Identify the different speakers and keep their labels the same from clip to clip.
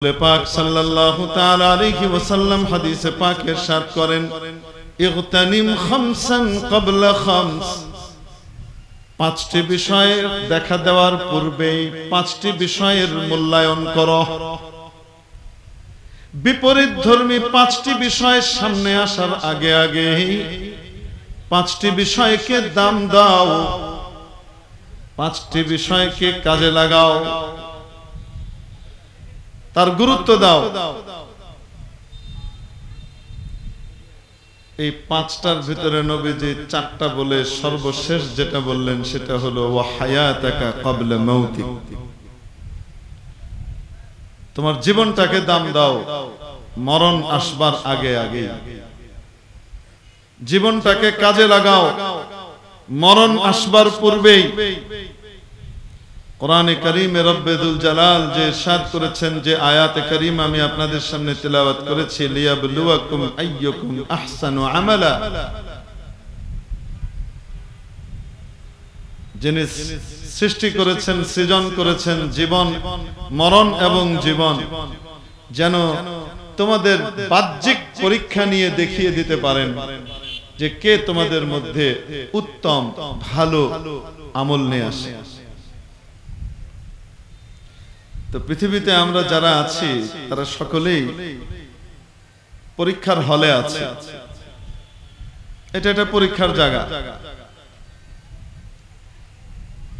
Speaker 1: পাক সাল্লাল্লাহু তাআলা আলাইহি ওয়াসাল্লাম হাদিসে পাক ইরশাদ করেন, ইগতানিম খামসান ক্বাবলা খামস, পাঁচটি বিষয়ের দেখা দেওয়ার পূর্বেই পাঁচটি বিষয়ের মূল্যায়ন করো। বিপরীত ধর্মী পাঁচটি বিষয় সামনে আসার আগে আগে পাঁচটি বিষয়কে দাম দাও, পাঁচটি বিষয়কে কাজে লাগাও, তার গুরুত্ব দাও। এই পাঁচটার ভিতরে নবীজি চারটা বলে সর্বশেষ যেটা বললেন সেটা হলো ওয়া হায়াতাকা ক্বাবলা মাউতিক, তোমার জীবনটাকে দাম দাও মরণ আসবার আগে আগে, জীবনটাকে কাজে লাগাও মরণ আসবার পূর্বেই। কোরআনে কারীমে রব্বে যুল জালাল যে ইরশাদ করেছেন, যে আয়াতে কারীমা আমি আপনাদের সামনে তেলাওয়াত করেছি, লিয়াবলুয়াকুম আইয়ুকুম আহসানু আমালা, যিনি সৃষ্টি করেছেন, সৃজন করেছেন জীবন, মরণ এবং জীবন, যেন তোমাদের বাহ্যিক পরীক্ষা নিয়ে দেখিয়ে দিতে পারেন যে কে তোমাদের মধ্যে উত্তম ভালো আমল নিয়ে আসে। তো পৃথিবীতে আমরা যারা আছি তারা সকলেই পরীক্ষার হলে আছে। এটা একটা পরীক্ষার জায়গা।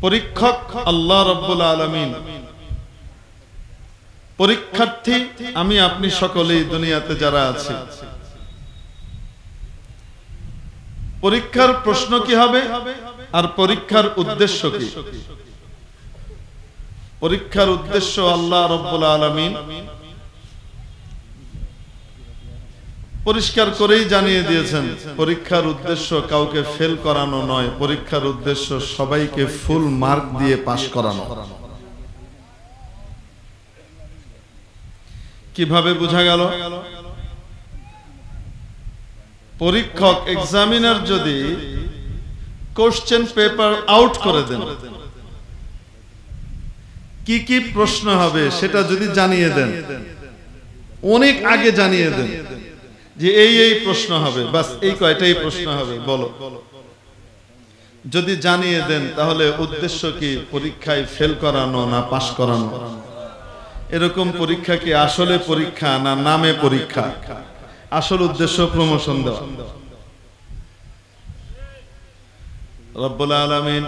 Speaker 1: পরীক্ষক আল্লাহ রাব্বুল আলামিন, পরীক্ষার্থী আমি আপনি সকলেই দুনিয়াতে যারা আছি। পরীক্ষার প্রশ্ন কি হবে আর পরীক্ষার উদ্দেশ্য কি? পরীক্ষার উদ্দেশ্য আল্লাহ রাব্বুল আলামিন পরিষ্কার করেই জানিয়ে দিয়েছেন। পরীক্ষার উদ্দেশ্য কাউকে ফেল করানো নয়, পরীক্ষার উদ্দেশ্য সবাইকে ফুল মার্ক দিয়ে পাস করানো। কিভাবে বোঝা গেল? পরীক্ষক এক্সামিনার যদি কোশ্চেন পেপার আউট করে দেন, কি কি প্রশ্ন হবে সেটা যদি জানিয়ে দেন, অনেক আগে জানিয়ে দেন যে এই এই প্রশ্ন হবে, বাস এই কয়টাই প্রশ্ন হবে বলো, যদি জানিয়ে দেন তাহলে উদ্দেশ্য কি? পরীক্ষায় ফেল করানো না পাস করানো? এরকম পরীক্ষা কি আসলে পরীক্ষা না নামে পরীক্ষা? আসল উদ্দেশ্য প্রমোশন দেওয়া। রব্বুল আলামিন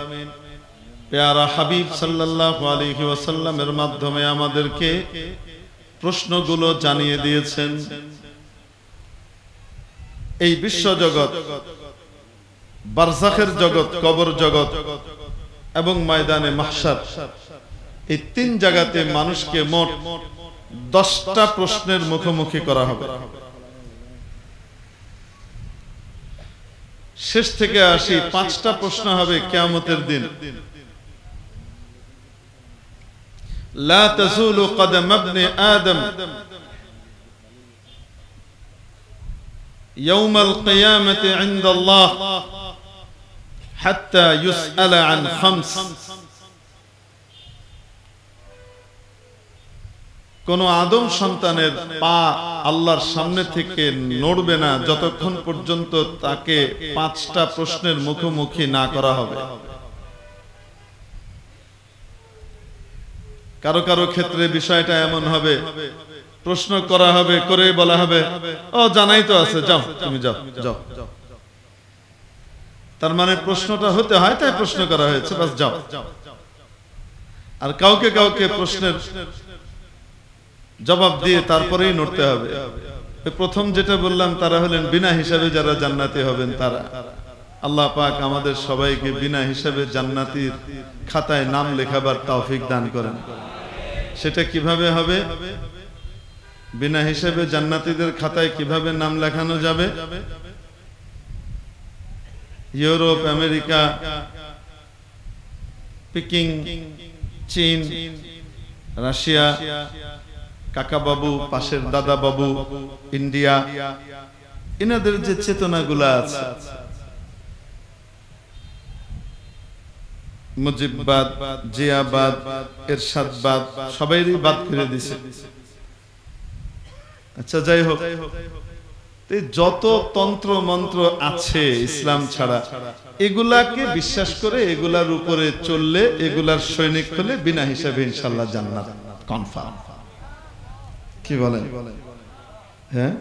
Speaker 1: প্যারা হাবিব সাল্লাল্লাহু আলাইহি ওয়াসাল্লামের মাধ্যমে আমাদেরকে প্রশ্নগুলো জানিয়ে দিয়েছেন। এই বিশ্ব জগৎ, বারজাখের জগৎ, কবর জগৎ এবং ময়দানে মাহশার, এই তিন জায়গাতে মানুষকে মোট 10টা প্রশ্নের মুখোমুখি করা হবে। শেষ থেকে আসি 5টা প্রশ্ন হবে কিয়ামতের দিন। لا تزول قدم ابن آدم يوم القيامة عند الله حتى يسأل عن 5। কোন আদম সন্তানের পা আল্লাহর সামনে থেকে নড়বে না যতক্ষণ পর্যন্ত তাকে 5টা প্রশ্নের মুখোমুখি না করা হবে। কারো কারো ক্ষেত্রে বিষয়টা এমন হবে, প্রশ্ন করা হবে, করে বলা হবে ও জানাই তো আছে, যাও তুমি যাও যাও। তার মানে প্রশ্নটা হতে হয় তাই প্রশ্ন করা হয়েছে, বাস যাও। আর কাউকে কাউকে প্রশ্নের জবাব দিয়ে তারপরেই নড়তে হবে। প্রথম যেটা বললাম তারা হলেন বিনা হিসাবে যারা জান্নাতি হবেন তারা। আল্লাহ পাক আমাদের সবাইকে বিনা হিসাবে জান্নাতীর খাতায় নাম লেখাবার তৌফিক দান করেন। সেটা কিভাবে হবে? বিনা হিসাবে জান্নাতীদের খাতায় কিভাবে নাম লেখানো যাবে? ইউরোপ, আমেরিকা, পিকিং, চীন, রাশিয়া, কাকা বাবু, পাশের দাদা বাবু, ইন্ডিয়া, এনাদের যে চেতনাগুলো আছে, মুজিববাদ, জিয়াবাদ, এরশাদবাদ সবাইরই বাদ করে দিছে। আচ্ছা, যাই হোক, যত তন্ত্র মন্ত্র আছে ইসলাম ছাড়া, এগুলাকে বিশ্বাস করে এগুলার উপরে চললে, এগুলার সৈনিক হলে বিনা হিসাবে ইনশাআল্লাহ জান্নাত কনফার্ম। কি বলেন? হ্যাঁ,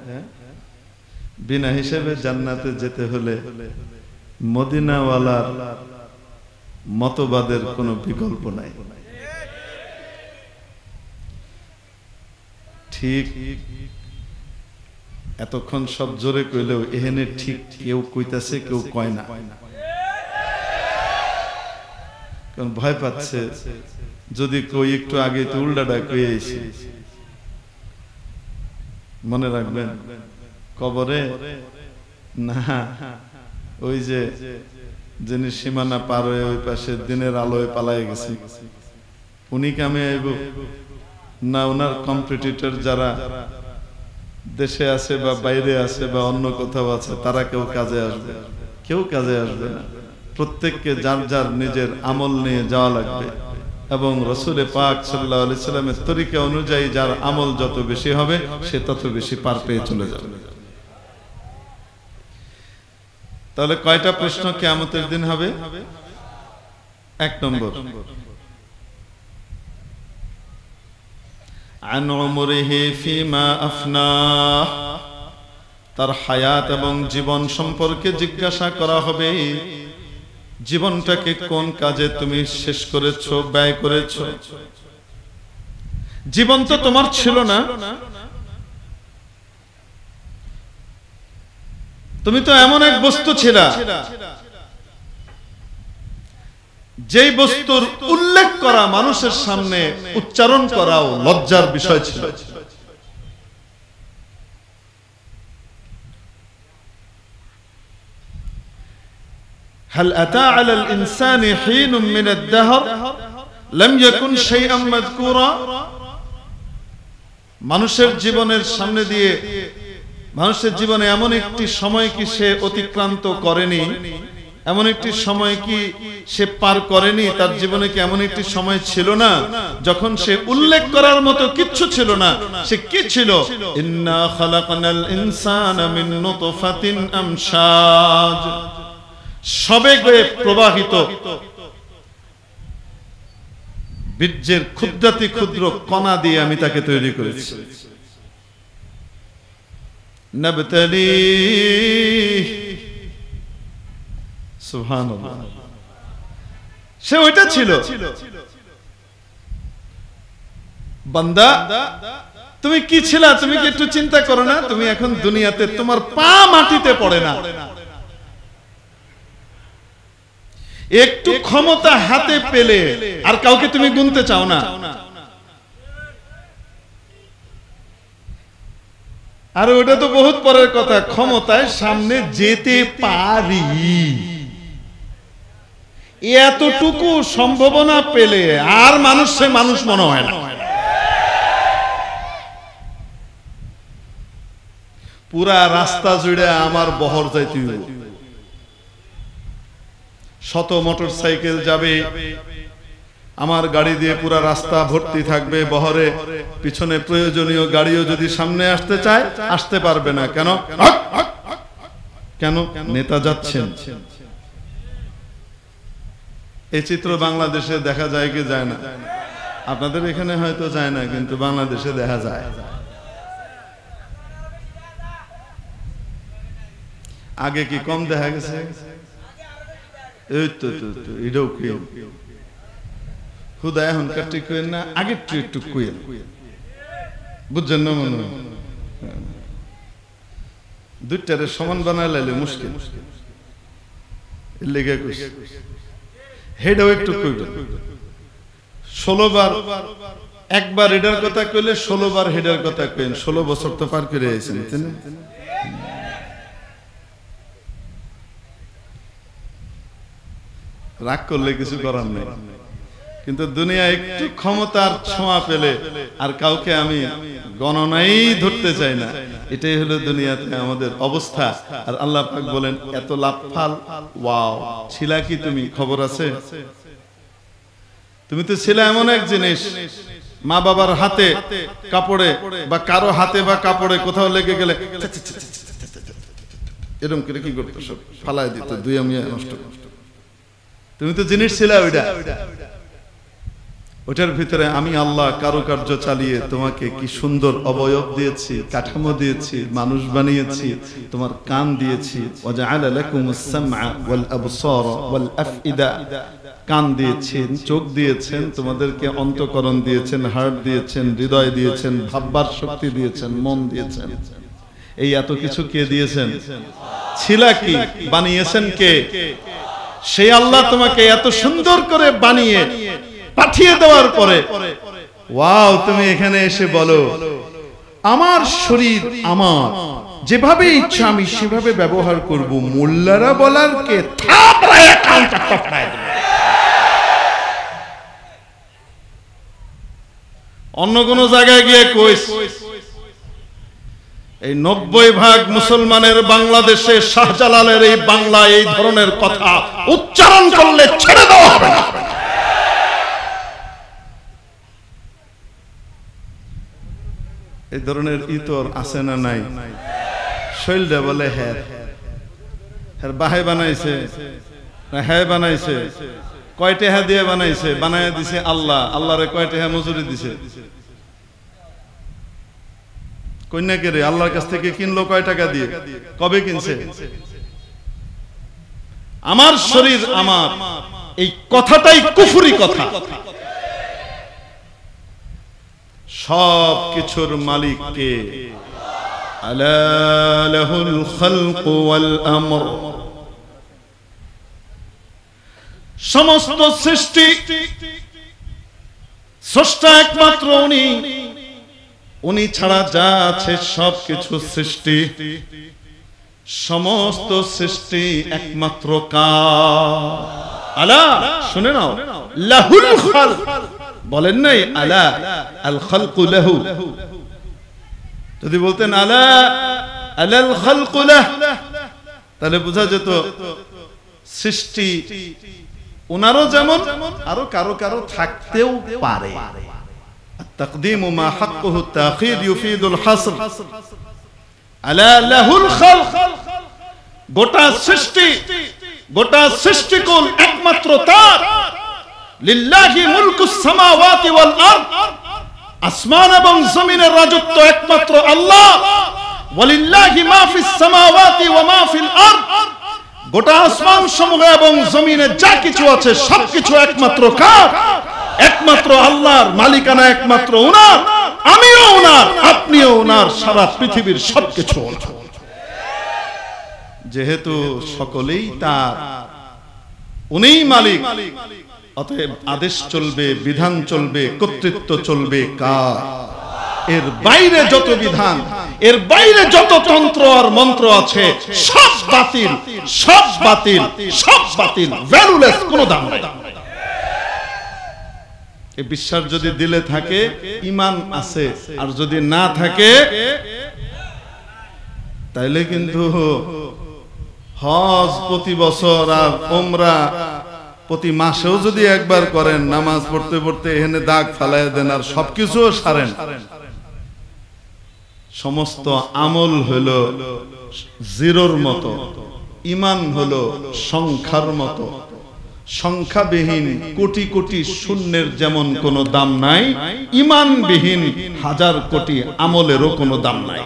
Speaker 1: বিনা হিসাবে জান্নাতে যেতে হলে মদিনাওয়ালার মতবাদের কোনো বিকল্প নাই। ঠিক এতক্ষণ সব জোরে কইলেও এখানে ঠিক কেউ কইতাছে, কেউ কয় না, কারণ ভয় পাচ্ছে যদি কই একটু আগে তো উল্টাটা কইয়েছি। মনে রাখবেন, কবরে না, ওই যে যিনি সীমানা পার হয়ে ওই পাশে দিনের আলোয় পালায় গেছে, উনি কামে আইব না ওনার কম্পিটিটর যারা দেশে আছে বা বাইরে আছে বা অন্য কোথাও আছে, তারা কেউ কাজে আসবে? কেউ কাজে আসবে না। প্রত্যেককে যার যার নিজের আমল নিয়ে যাওয়া লাগবে, এবং রাসূল পাক সাল্লাল্লাহু আলাইহি সাল্লামের তরিকা অনুযায়ী যার আমল যত বেশি হবে সে তত বেশি পার পেয়ে চলে যাবে। তাহলে কয়টা প্রশ্ন কিয়ামতের দিন হবে? 1 নম্বর, আন উমরিহি ফিমা আফনাহ, তার হায়াত এবং জীবন সম্পর্কে জিজ্ঞাসা করা হবে। জীবনটাকে কোন কাজে তুমি শেষ করেছো, ব্যয় করেছো? জীবন তো তোমার ছিল না, তুমি তো এমন এক বস্তু ছিলা যেই বস্তুর উল্লেখ করা, মানুষের সামনে উচ্চারণ করাও লজ্জার বিষয় ছিল। হাল আতা আলাল ইনসানি হিনুম মিনাদ দাহর লাম ইয়াকুন শাইআন মাযকুরা, মানুষের জীবনের সামনে দিয়ে, মানুষের জীবনে এমন একটি সময় কি সে অতিক্রান্ত করেনি, এমন একটি সময় কি সে পার করেনি, তার জীবনে কি এমন একটি সময় ছিল না যখন সে উল্লেখ করার মতো কিচ্ছু ছিল না? সে কি ছিল? ইন্না খালাকনাল ইনসানা মিন নুতফাতিন আমশাজ, সবেগে প্রবাহিত বীর্যের ক্ষুদ্রাতি ক্ষুদ্র কণা দিয়ে আমি তাকে তৈরি করেছি। নাবতালি, সুবহানাল্লাহ, সে ওইটা ছিল। বান্দা, তুমি কি ছিলা? তুমি কি একটু চিন্তা করো না? তুমি এখন দুনিয়াতে তোমার পা মাটিতে পড়ে না, একটু ক্ষমতা হাতে পেলে আর কাউকে তুমি গুনতে চাও না। আর ওটা তো বহুত পরের কথা, ক্ষমতায় সামনে যেতে পারি, এতটুকু সম্ভাবনা পেলে আর মানুষ সে মানুষ মনে হয় না। পুরা রাস্তা জুড়ে আমার বহর যাইতে হইব, শত মোটর সাইকেল যাবে, আমার গাড়ি দিয়ে পুরা রাস্তা ভর্তি থাকবে বহরে, পিছনে প্রয়োজনীয় গাড়িও যদি সামনে আসতে চায় আসতে পারবে না। কেন? কেন? নেতা যাচ্ছেন। এই চিত্র বাংলাদেশে দেখা যায় কি যায় না? আপনাদের এখানে হয়তো যায় না, কিন্তু বাংলাদেশে দেখা যায়। আগে কি কম দেখা গেছে? এই তো এটাও কুয়েন, হুদা এখন কাটি কুয়েন না, আগে একটু কুয়েন, বুঝছেন না? মনে দুইটারে সমান বানায় লাইলে মুশকিল, লেগে হেডাও একটু কইবেন। 16 বার একবার হেডার কথা কইলে 16 বার হেডার কথা কইন। 16 বছর তো পার করে আইছেন, তাই না? রাগ করলে কিছু করার নেই, কিন্তু দুনিয়া একটু ক্ষমতার ছোঁয়া পেলে আর কাউকে আমি গণনাই ধরতে চাই না। এটাই হলো দুনিয়াতে আমাদের অবস্থা। আর আল্লাহ পাক বলেন, এত লাফাল, ওয়াও, ছিলা কি তুমি? খবর আছে? তুমি তো ছিলে এমন এক জিনিস মা বাবার হাতে কাপড়ে বা কারো হাতে বা কাপড়ে কোথাও লেগে গেলে এরকম করে কি করতো, সব ফালাই দিত, দুই আমি নষ্ট। তুমি তো জিনিস ছিল ওইটা, ওটার ভিতরে আমি আল্লাহ কারুকার্য চালিয়ে তোমাকে কি সুন্দর অবয়ব দিয়েছি, কাঠামো দিয়েছি, মানুষ বানিয়েছি, তোমার কান দিয়েছি। ওয়াজআলা লাকুমুস সামআ ওয়াল আবসারা ওয়াল আফইদা, কান দিয়েছেন, চোখ দিয়েছেন, তোমাদেরকে অন্তঃকরণ দিয়েছেন, হার্ট দিয়েছেন, হৃদয় দিয়েছেন, ভাববার শক্তি দিয়েছেন, মন দিয়েছেন। এই এত কিছু কে দিয়েছেন? ছিল কি? বানিয়েছেন কে? সেই আল্লাহ তোমাকে এত সুন্দর করে বানিয়ে পাঠিয়ে দেওয়ার পরে ওয়াও, তুমি এখানে এসে বলো আমার শরীর আমার, যেভাবে ইচ্ছা আমি সেভাবে ব্যবহার করব। মোল্লারা বলার কে? থাপড়ায় কানটা টপড়ায় দেবে। অন্য কোন জায়গায় গিয়ে কইস এই 90% মুসলমানের বাংলাদেশে শাহজালালের এই বাংলা এই ধরনের কথা উচ্চারণ করলে ছেড়ে দেওয়া হবে না। এই ধরনের ইতর আছে না নাই? শৈলটা বলে হ্যাঁ, হ্যাঁ বাহে বানাইছে, হ্যাঁ বানাইছে, কয়টা হ্যাঁ দিয়ে বানাইছে? বানায় দিছে আল্লাহ। আল্লাহরে কয়টা হ্যাঁ মজুরি দিছে? কন্যাকে রে আল্লাহর কাছ থেকে কিনলো কয় টাকা দিয়ে? কবে কিনছে? আমার শরীর আমার, এই কথাটাই কুফরি কথা। সব কিছুর মালিক কে? আলা লাহুল খালকু ওয়াল আমর, সমস্ত সৃষ্টি স্রষ্টা একমাত্র উনি। উনি ছাড়া যা আছে সব কিছু সৃষ্টি, সমস্ত সৃষ্টি একমাত্র কার? আলা, শুনে নাও, লাহুল খালক বলেন নাই, আলা আল খালকু লাহু। যদি বলতেন আলা আলাল খালকু লাহ, তাহলে বোঝা যেত সৃষ্টি ওনারও যেমন আরো কারো কারো থাকতেও পারে। التقديم ما حقه التأخير يفيد الحصر ألا له الخلق। গোটা সৃষ্টি, গোটা সৃষ্টিকুল একমাত্র তার। লিল্লাহি মুলকুস সামাওয়াতি ওয়াল আরদ, আসমান এবং জমিনের রাজত্ব একমাত্র আল্লাহ। ওয়ালিল্লাহি মা ফিস সামাওয়াতি ওয়া মা ফিল আরদ, গোটা আসমান সমূহ এবং জমিনে যা কিছু আছে সবকিছু একমাত্র কার? একমাত্র আল্লাহর। মালিকানা একমাত্র ওনার, আমিও ওনার, আপনিও ওনার, সারা পৃথিবীর সবকিছু ওনার। যেহেতু সকলেই তার, উনিই মালিক, অতএব আদেশ চলবে, বিধান চলবে, কর্তৃত্ব চলবে কার? এর বাইরে যত বিধান, এর বাইরে যত তন্ত্র আর মন্ত্র আছে সব বাতিল, সব বাতিল, সব বাতিল, ভ্যালুলেস, কোনো দাম নাই। এই বিশ্বাস যদি দিলে থাকে ঈমান আছে, আর যদি না থাকে তাইলে কিন্তু হজ প্রতি বছর আর ওমরা প্রতি মাসেও যদি একবার করেন, নামাজ পড়তে পড়তে এখানে দাগ ফালাই দেন আর সবকিছু সারেন, সমস্ত আমল হলো জিরোর মতো, ঈমান হলো সংখ্যার মতো। সংখ্যাবিহীন কোটি কোটি শূন্যের যেমন কোনো দাম নাই, ঈমানবিহীন হাজার কোটি আমলেরও কোনো দাম নাই।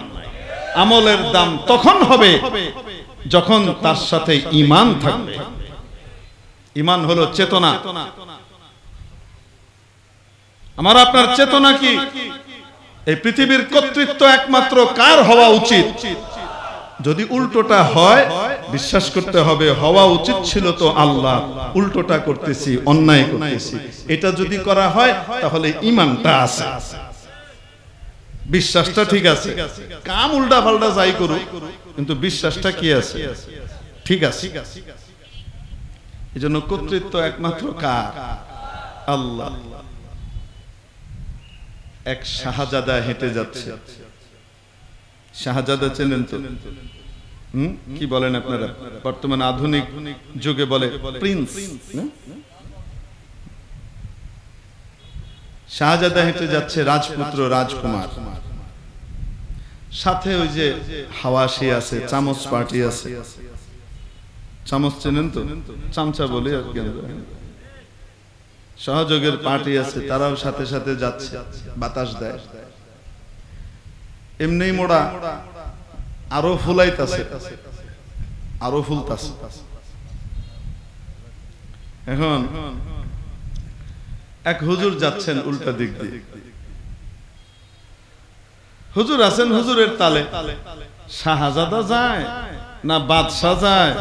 Speaker 1: আমলের দাম তখন হবে যখন তার সাথে ঈমান থাকবে। ঈমান হলো চেতনা। আমার আপনার চেতনা কি? এই পৃথিবীর কর্তৃত্ব একমাত্র কার হওয়া উচিত? যদি উল্টোটা হয় বিশ্বাস করতে হবে হওয়া উচিত ছিল তো আল্লাহ, উল্টোটা করতেছি, অন্যায় করতেছি। এটা যদি করা হয় তাহলে ঈমানটা আছে, বিশ্বাসটা ঠিক আছে। কাম উল্টা পাল্টা যাই করুক কিন্তু বিশ্বাসটা কি আছে? ঠিক আছে। এজন্য কর্তৃত্ব একমাত্র কার? আল্লাহ। এক শাহজাদা হেঁটে যাচ্ছে। শাহজাদা চেনেন তো? কি বলেন আপনারা? বর্তমান আধুনিক যুগে বলে প্রিন্স। শাহজাদা হেঁটে যাচ্ছে, রাজপুত্র রাজকুমার, সাথে ওই যে হাওয়াসি আছে, চামচ পার্টি আছে। চামচ চেনেন তো, চামচা বলে আর কি, সহযোগের পার্টি আছে, তারাও সাথে সাথে যাচ্ছে, বাতাস দেয়। এমনি মোড়া আরো ফুলাইতাছে, আরো ফুলতাছে। এখন এক হুজুর যাচ্ছেন উল্টা দিক দিয়ে, হুজুর আছেন হুজুরের তালে। শাহজাদা যায় না বাদশাহ যায়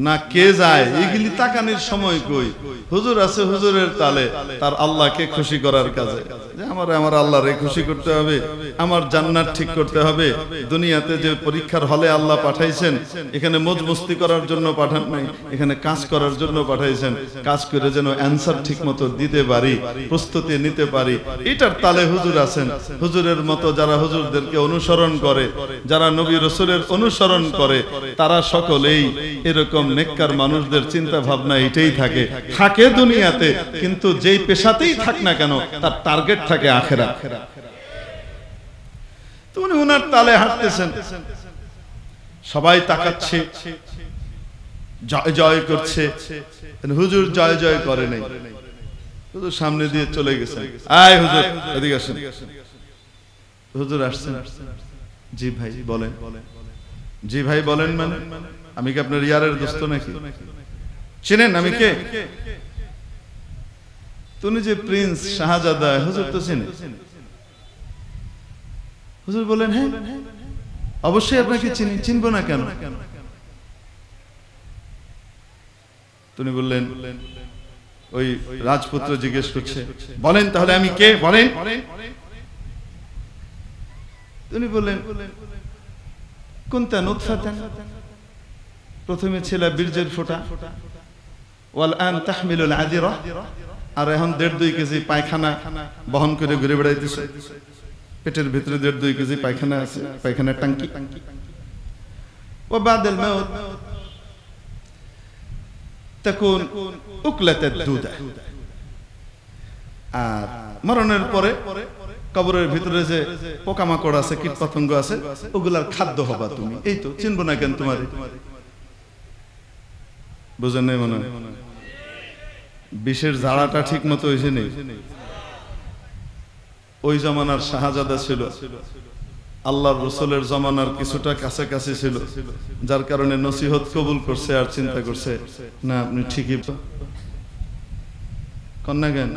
Speaker 1: না কে যায়, এগুলি তাকানির সময় কই। হুজুর আছে হুজুরের তালে, তার আল্লাহকে খুশি করার কাজে, যে আমার আল্লাহরে খুশি করতে হবে, আমার জান্নাত ঠিক করতে হবে। দুনিয়াতে যে পরীক্ষার হলে আল্লাহ পাঠাইছেন, এখানে মজমস্তি করার জন্য পাঠান নাই, এখানে কাজ করার জন্য পাঠাইছেন। কাজ করে যেন অ্যান্সার ঠিক মতো দিতে পারি, প্রস্তুতি নিতে পারি, এটার তালে হুজুর আছেন। হুজুরের মতো যারা হুজুরদেরকে অনুসরণ করে, যারা নবী রাসূলের অনুসরণ করে, তারা সকলেই এরকম নেককার মানুষদের চিন্তা ভাবনা এটাই থাকে দুনিয়াতে, কিন্তু যেই পেশাতেই থাক না কেন তার টার্গেট থাকে আখিরাত। তো উনি ওনার তালে হাঁটতেছেন, সবাই তাকাচ্ছে, জয় জয় করছে। হুজুর জয় জয় করে নাই, হুজুর সামনে দিয়ে চলে গেছেন। আয় হুজুর এদিকে আসেন। হুজুর আসছেন, জি ভাই বলেন। জি ভাই বলেন মানে আমি কি আপনার ইয়ারের দোস্ত নাকি? চিনেন আমি কে? তুমি যে প্রিন্স শাহজাদা, হুজুর তো চিনেন। হুজুর বলেন হ্যাঁ অবশ্যই আপনাকে চিনি, চিনবো না কেন? তুমি বললেন, ওই রাজপুত্র জিজ্ঞেস করছে, বলেন তাহলে আমি কে, বলেন। তুমি বললেন কুনতা নুতফাতান, প্রথমে ছিল বীর্যের ফোঁটা, ওয়াল আন তাহমিলুল আদিরা, আর এখন 1.5-2 কেজি পায়খানা বহন করে ঘুরে বেড়াইতেছে। পেটের ভিতরে 1.5-2 কেজি পায়খানা আছে, পায়খানার টাঙ্কি। ওয়া বাদাল মাউত তাকুন উকলাতাদ দুদা, আর মরণের পরে কবরের ভিতরে যে পোকামাকড় আছে, কীট পতঙ্গ আছে, ওগুলার খাদ্য হবা তুমি। এই তো, চিনবো না কেন তোমার? বুঝেন নাই মনে হয়? বিষের ঝাড়াটা ঠিক মতো হয়েছে নেই। ওই জমানার শাহজাদা ছিল, আল্লাহর রাসূলের জমানার কিছুটা কাছাকাছি ছিল, যার কারণে নসিহত কবুল করছে আর চিন্তা করছে না আপনি ঠিকই কন্যা জ্ঞান।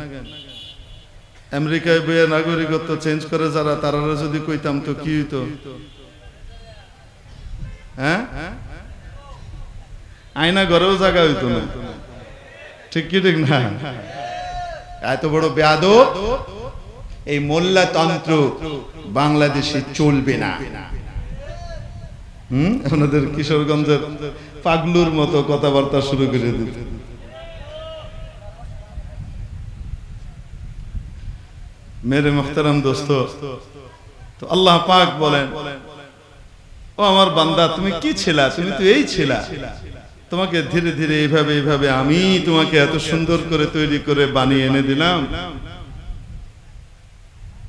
Speaker 1: আমেরিকায় বইয়ে নাগরিকত্ব চেঞ্জ করে যারা, তারা যদি কইতাম তো কি হইতো? হ্যাঁ, আয়না ঘরেও জায়গা হইতো না, ঠিক কি ঠিক না? এত বড় বেয়াদব, এই মোল্লাতন্ত্র বাংলাদেশে চলবে না। আপনাদের কিশোরগঞ্জের পাগলুর মতো কথাবার্তা শুরু করে দিত। মেরে মুহতারাম দোস্ত, তো আল্লাহ পাক বলেন, ও আমার বান্দা তুমি কি ছিলা? তুমি তো এই ছিলা, তোমাকে ধীরে ধীরে এইভাবে এইভাবে আমি তোমাকে এত সুন্দর করে তৈরি করে বানিয়ে এনে দিলাম।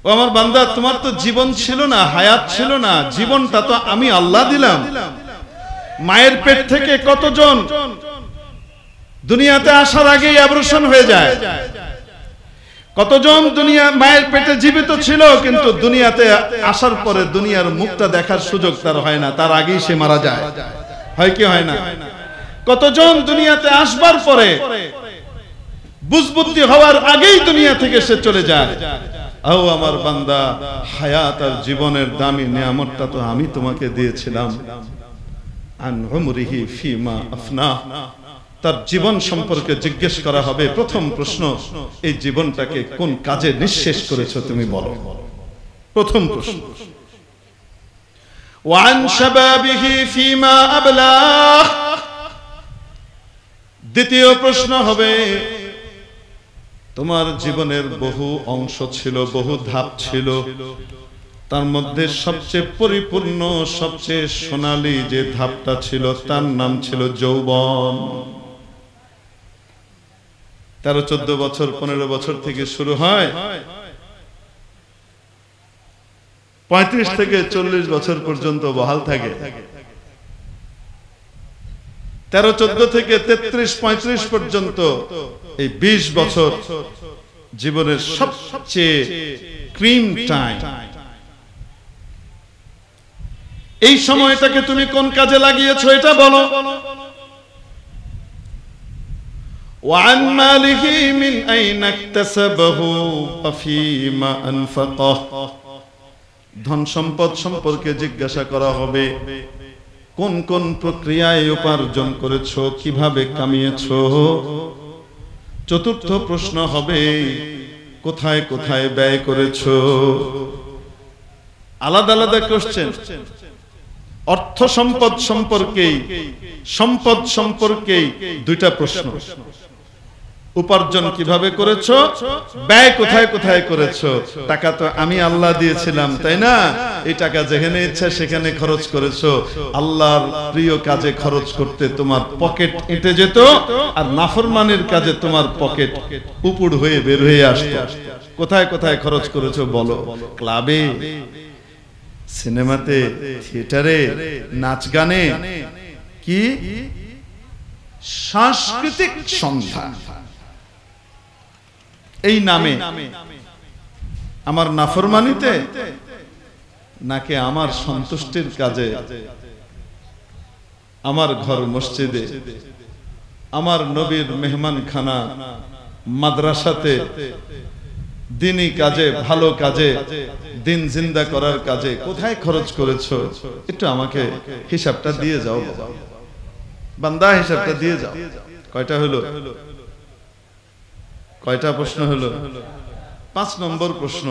Speaker 1: ও আমার বান্দা, তোমার তো জীবন ছিল না, হায়াত ছিল না, জীবনটা তো আমি আল্লাহ দিলাম। মায়ের পেট থেকে কতজন দুনিয়াতে আসার আগেই অ্যাবর্শন হয়ে যায়, কতজন দুনিয়া মায়ের পেটে জীবিত ছিল, কিন্তু দুনিয়াতে আসার পরে দুনিয়ার মুখটা দেখার সুযোগ তার হয় না, তার আগেই সে মারা যায়। হয় কি হয় না? কতজন দুনিয়াতে আসবার পরে বুঝবুদ্ধি হওয়ার আগেই দুনিয়া থেকে সে চলে যায়। ও আমার বান্দা, হায়াত আর জীবনের দামি নিয়ামতটা তো আমি তোমাকে দিয়েছিলাম। আন উমরিহি ফিমা আফনা, তার জীবন সম্পর্কে জিজ্ঞেস করা হবে। প্রথম প্রশ্ন, এই জীবনটাকে কোন কাজে নিঃশেষ করেছো তুমি বলো, প্রথম প্রশ্ন। ওয়ান শাবাবিহি ফিমা আবলা, দ্বিতীয় প্রশ্ন হবে তোমার জীবনের বহু অংশ ছিল, বহু ধাপ ছিল, তার মধ্যে সবচেয়ে পরিপূর্ণ, সবচেয়ে সোনালী যে ধাপটা ছিল তার নাম ছিল যৌবন। 13-14 বছর 15 বছর থেকে শুরু হয়, 35 থেকে 40 বছর পর্যন্ত বহাল থাকে। 13-14 থেকে 33-35 পর্যন্ত এই 20 বছর জীবনের সবচেয়ে ক্রিম টাইম। এই সময়টাকে তুমি কোন কাজে লাগিয়েছো এটা বলো। وعن ماله من أين اكتسبه وفيما أنفقه। ধন সম্পদ সম্পর্কে জিজ্ঞাসা করা হবে, কোন কোন প্রক্রিয়ায় উপার্জন করেছো, কিভাবে কামিয়েছো। চতুর্থ প্রশ্ন হবে, কোথায় কোথায় ব্যয় করেছো। আলাদা আলাদা কোশ্চেন। অর্থ সম্পদ সম্পর্কেই দুইটা প্রশ্ন। উপার্জন কিভাবে করেছো, ব্যয় কোথায় কোথায় করেছো। টাকা তো আমি আল্লাহ দিয়েছিলাম, তাই না? এই টাকা যেখানে ইচ্ছা সেখানে খরচ করেছো। আল্লাহর প্রিয় কাজে খরচ করতে তোমার পকেট এঁটে যেত, আর নাফরমানির কাজে তোমার পকেট উপুড় হয়ে বের হয়ে আসতো। কোথায় কোথায় খরচ করেছো বলো। ক্লাবে, সিনেমাতে, থিয়েটারে, নাচ গানে, কি সাংস্কৃতিক সন্ধ্যা, এই নামে আমার নাফরমানিতে, নাকি আমার সন্তুষ্টির কাজে, আমার ঘর মসজিদে, আমার নবীর মেহমানখানা, মাদ্রাসাতে, দিনী কাজে, ভালো কাজে, দিন জিন্দা করার কাজে কোথায় খরচ করেছো একটু আমাকে হিসাবটা দিয়ে যাও বান্দা, হিসাবটা দিয়ে যাও। কয়টা হলো? কয়টা প্রশ্ন হলো? 5 নম্বর প্রশ্ন।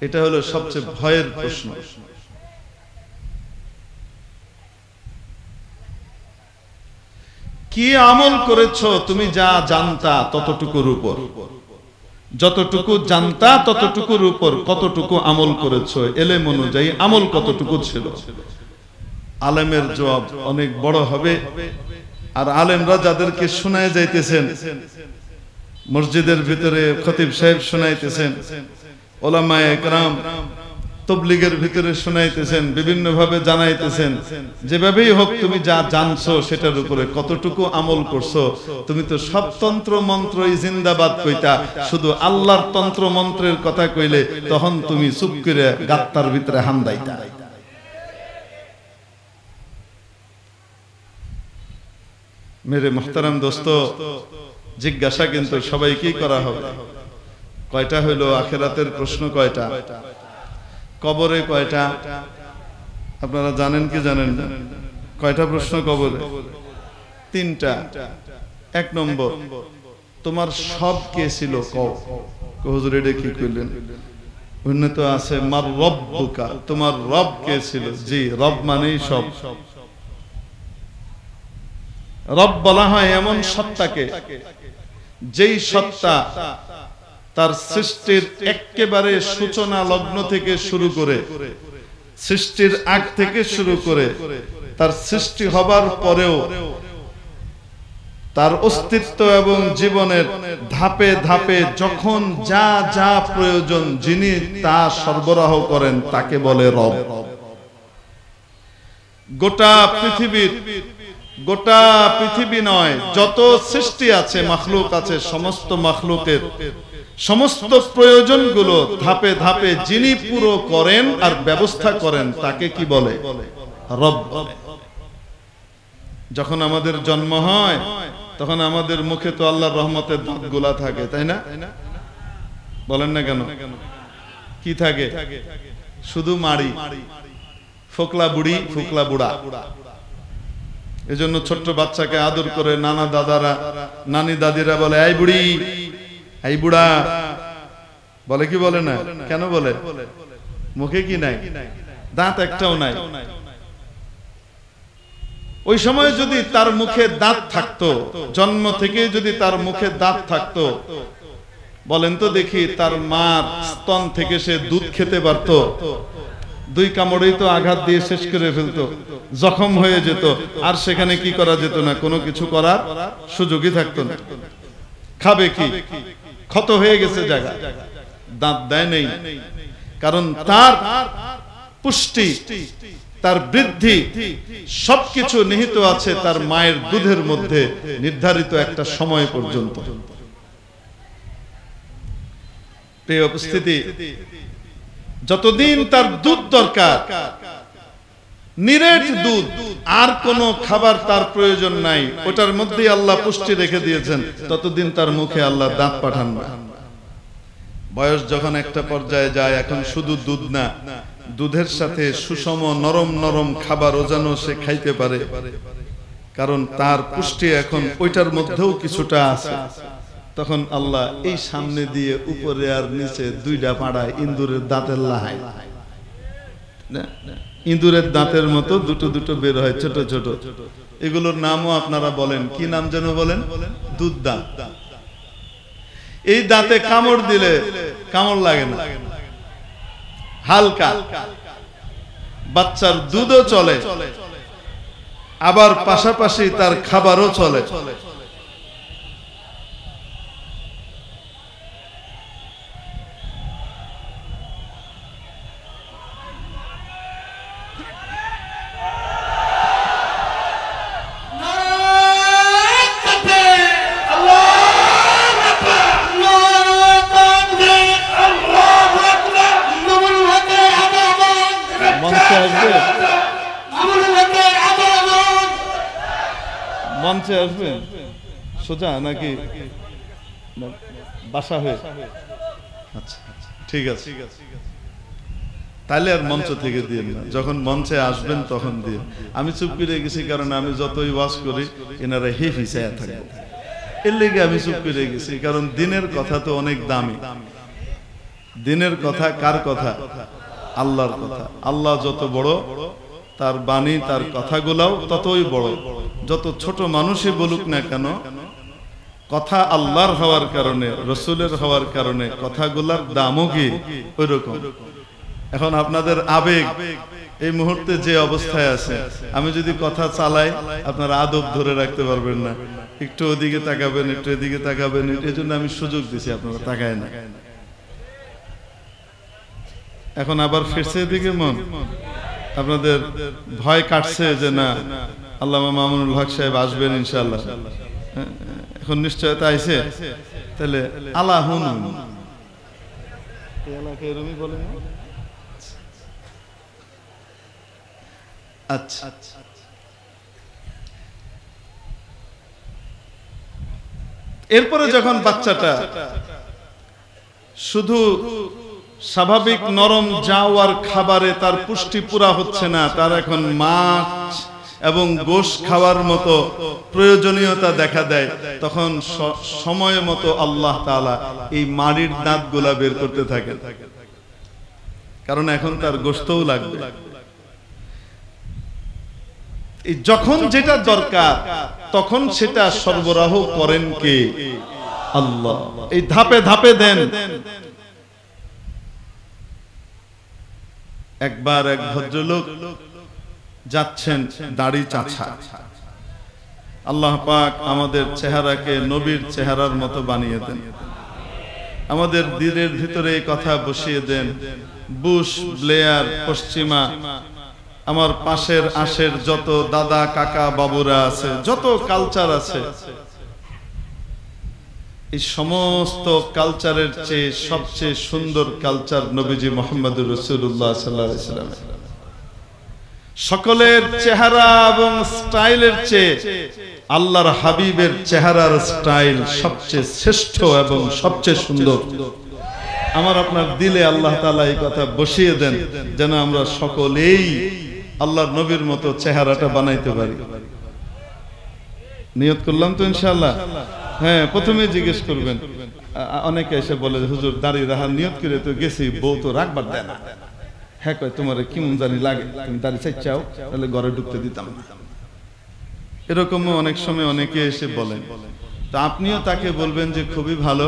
Speaker 1: এটা হলো সবচেয়ে ভয়ের প্রশ্ন। কি আমল করেছো তুমি যা জানতা ততটুকুর উপর? যতটুকু জানতা ততটুকুর উপর কতটুকু আমল করেছো? এলেম অনুযায়ী আমল কতটুকু ছিল? আলেমের জবাব অনেক বড় হবে। আর আলেমরা যাদেরকে শোনায় যাইতেছেন, মসজিদের ভিতরে খতিব সাহেব শোনাইতেছেন, ওলামায়ে কেরাম তাবলীগের ভিতরে শোনাইতেছেন, বিভিন্ন ভাবে জানাইতেছেন, যেভাবেই হোক তুমি যা জানছো সেটার উপরে কতটুকু আমল করছো। তুমি তো সব তন্ত্র মন্ত্রই জিন্দাবাদ কইতা, শুধু আল্লাহর তন্ত্র মন্ত্রের কথা কইলে তখন তুমি চুপ করে গাত্তার ভিতরে হাম দাইতা। মেরে মুহতারাম দোস্ত, জিজ্ঞাসা কিন্তু সবাইকেই করা হবে। কয়টা হইল আখিরাতের প্রশ্ন? কয়টা? কবরে কয়টা? আপনারা জানেন কি জানেন না? কয়টা প্রশ্ন কবরে? 3টা। 1 নম্বর, তোমার সব কে ছিল? কও। হুজুর এটা কি কইলেন? উন্নত আছে মার রব্বুকা, তোমার রব কে ছিল? জি, রব মানেই সব। রব বলা হয় এমন সত্তাকে, যেই সত্তা তার সৃষ্টির একেবারে সূচনা লগ্ন থেকে শুরু করে, সৃষ্টির আগ থেকে শুরু করে, তার সৃষ্টি হবার পরেও তার অস্তিত্ব এবং জীবনের ধাপে ধাপে যখন যা যা প্রয়োজন যিনি তা সরবরাহ করেন তাকে বলে রব। গোটা পৃথিবী নয়, যত সৃষ্টি আছে, মাখলুক আছে, সমস্ত মাখলুকের সমস্ত প্রয়োজনগুলো ধাপে ধাপে যিনি পুরো করেন আর ব্যবস্থা করেন তাকে কি বলে? রব। যখন আমাদের জন্ম হয় তখন আমাদের মুখে তো আল্লাহর রহমতের দাঁতগুলা থাকে, তাই না? বলেন না কেন? কি থাকে? শুধু মাড়ি, ফোকলা বুড়ি, ফোকলা বুড়া। এজন্য ছোট্ট বাচ্চাকে আদর করে নানা দাদারা, নানি দাদিরা বলে এই বুড়ি, এই বুড়া বলে কি বলে না? কেন বলে? মুখে কি নাই? দাঁত একটাও নাই। ওই সময় যদি তার মুখে দাঁত থাকতো, জন্ম থেকে যদি তার মুখে দাঁত থাকতো, বলেন তো দেখি, তার মার স্তন থেকে সে দুধ খেতে পারতো? 2 কামড়েই তো আঘাত দিয়ে শেষ করে ফেলতো, জখম হয়ে যেত, আর সেখানে কি করা যেত না? কোনো কিছু করার সুযোগই থাকতো না। খাবে কি? ক্ষত হয়ে গেছে জায়গা, দাঁত দেয় নেই, কারণ তার পুষ্টি, তার বৃদ্ধি সবকিছু নিহিত আছে তার মায়ের দুধের মধ্যে নির্ধারিত একটা সময় পর্যন্ত। প্রিয় উপস্থিতি, যতদিন তার দুধ দরকার, নিরেট দুধ, আর কোন খাবার তার প্রয়োজন নাই, ওটার মধ্যে আল্লাহ পুষ্টি রেখে দিয়েছেন, ততদিন তার মুখে আল্লাহ দাঁত পাঠান না। বয়স যখন একটা পর্যায়ে যায়, এখন শুধু দুধ না, দুধের সাথে সুষম নরম নরম খাবারও যেন সে খাইতে পারে, কারণ তার পুষ্টি এখন ওইটার মধ্যেও কিছুটা আছে। তখন আল্লাহ এই সামনে দিয়ে উপরে আর নিচে দুইটা পাড়ায় ইন্দুরের দাঁতের লাহাই, ইঁদুরের দাঁতের মতো দুটো দুটো বের হয়, ছোট ছোট। এগুলোর নামও আপনারা বলেন, কি নাম যেন বলেন? দুধ দাঁত। এই দাঁতে কামড় দিলে কামড় লাগে না, হালকা। বাচ্চার দুধও চলে, আবার পাশাপাশি তার খাবারও চলে। মঞ্চে আসবেন সোজা নাকি বাসা হয়ে? আচ্ছা, ঠিক আছে, তাহলে আর মঞ্চ থেকে দিয়ে না, যখন মঞ্চে আসবেন তখন দিয়ে। আমি চুপ করে গেছি, কারণ আমি যতই ওয়াজ করি এনারা হে ফিসায়া থাকবো, এর লেগে আমি চুপ করে গেছি। কারণ দিনের কথা তো অনেক দামি। দিনের কথা কার কথা? আল্লাহর কথা। আল্লাহ যত বড়, তার বাণী, তার কথাগুলাও ততই বড়। যত ছোট মানুষই বলুক না কেন, কথা আল্লাহর হওয়ার কারণে, রসুলের হওয়ার কারণে কথাগুলার দামও কি ওই রকম। এখন আপনাদের আবেগ এই মুহূর্তে যে অবস্থায় আছে, আমি যদি কথা চালাই আপনারা আদব ধরে রাখতে পারবেন না, একটু ওদিকে তাকাবেন, একটু এদিকে তাকাবেন। এই জন্য আমি সুযোগ দিছি, আপনারা তাকায় না। এখন আবার ফিরছে এদিকে মন, আপনাদের ভয় কাটছে যে না আল্লামা মামুনুল হক সাহেব আসবেন ইনশাআল্লাহ, এখন নিশ্চয়তা আইছে, তাহলে আলা হুনুন বলেন। আচ্ছা, এরপরে যখন বাচ্চাটা শুধু স্বাভাবিক নরম যাওয়ার খাবারে তার পুষ্টি পুরা হচ্ছে না, তার এখন মাছ এবং গোশ খাওয়ার মতো প্রয়োজনীয়তা দেখা দেয়, তখন সময় মতো আল্লাহ তাআলা এই মাড়ির দাঁতগুলা বের করতে থাকেন, কারণ এখন তার গোশতও লাগবে। যখন যেটা দরকার তখন সেটা সরবরাহ করেন কে? আল্লাহ। এই ধাপে ধাপে দেন। একবার এক ভদ্রলোক যাচ্ছেন দাড়ি চাছা। আল্লাহ পাক আমাদের চেহারাকে নবীর চেহারার মতো বানিয়ে দেন, আমাদের দিলের ভিতরে এই কথা বসিয়ে দেন। বুশ, ব্লেয়ার, পশ্চিমা, আমার পাশের আশের যত দাদা কাকা বাবুরা আছে, যত কালচার আছে, এই সমস্ত কালচারের চেয়ে সবচেয়ে সুন্দর কালচার নবীজি মুহাম্মদুর রাসূলুল্লাহ সাল্লাল্লাহু আলাইহি ওয়াসাল্লাম। সকলের চেহারা এবং স্টাইলের চেয়ে আল্লাহর হাবিবের চেহারার স্টাইল সবচেয়ে শ্রেষ্ঠ এবং সবচেয়ে সুন্দর। আমার আপনার দিলে আল্লাহ তাআলা এই কথা বসিয়ে দেন, যেন আমরা সকলেই আল্লাহর নবীর মতো চেহারাটা বানাইতে পারি। নিয়ত করলাম তো ইনশাআল্লাহ। হ্যাঁ, প্রথমে জিজ্ঞেস করবেন, অনেকে এসে বলে হুজুর দাড়ি রাখার নিয়ত করে তো গেছি, বউ তো রাখবার দেয় না। হ্যাঁ কয়, তোমার কেমন জানি লাগে, তুমি দাড়ি চাইছাও, তাহলে ঘরে ঢুকতে দিতাম না। এরকমও অনেক সময় অনেকে এসে বলেন। তা আপনিও তাকে বলবেন যে খুবই ভালো,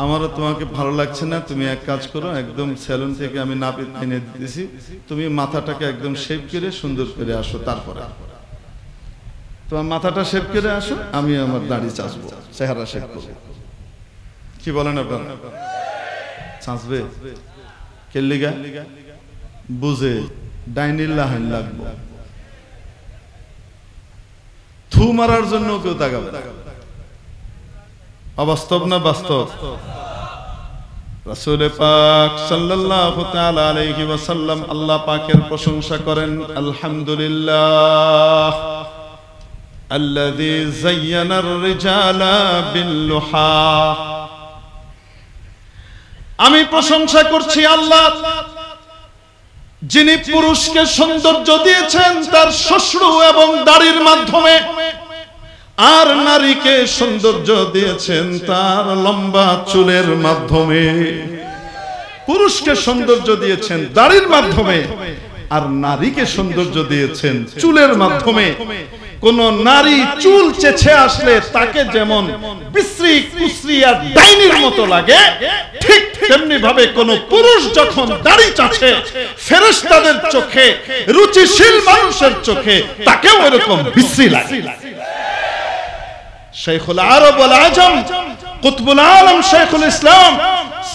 Speaker 1: আমারও তোমাকে ভালো লাগছে না, তুমি এক কাজ করো, একদম সেলুন থেকে আমি নাপিত এনে দিতেছি, তুমি মাথাটাকে একদম শেভ করে সুন্দর করে আসো, তারপরে তোমার মাথাটা শেভ করে আসো, আমি আমার দাড়ি চাচবো, চেহারা শেভ করবো। কি বলেন আপনারা? চাঁচবে কেল্লিগা বুঝে ডাইনির লাহান লাগবো, থু মারার জন্য কেউ তাকাবে। অবাস্তব না বাস্তব? রাসূল পাক সাল্লাল্লাহু তাআলা আলাইহি ওয়াসাল্লাম আল্লাহ পাকের প্রশংসা করেন, আলহামদুলিল্লাহ আল্লাযী যায়্যানার রিজালা বিল-লুহা। আমি প্রশংসা করছি আল্লাহ যিনি পুরুষকে সৌন্দর্য দিয়েছেন তার শ্বশ্রু এবং দাড়ির মাধ্যমে, আর নারীকে সৌন্দর্য দিয়েছেন তার লম্বা চুলের মাধ্যমে। পুরুষকে সৌন্দর্য দিয়েছেন দাড়ির মাধ্যমে, আর নারীকে সৌন্দর্য দিয়েছেন চুলের মাধ্যমে। কোন নারী চুল চেঁচে আসলে তাকে যেমন বিশ্রী কুশ্রী আর ডাইনির মতো লাগে, ঠিক তেমনি ভাবে কোন পুরুষ যখন দাড়ি চাচ্ছে ফেরেশতাদের চোখে, রুচিশীল মানুষের চোখে তাকেও এরকম বিশ্রী লাগে। শাইখুল আরব ওয়াল আজম কুতবুল আলম শাইখুল ইসলাম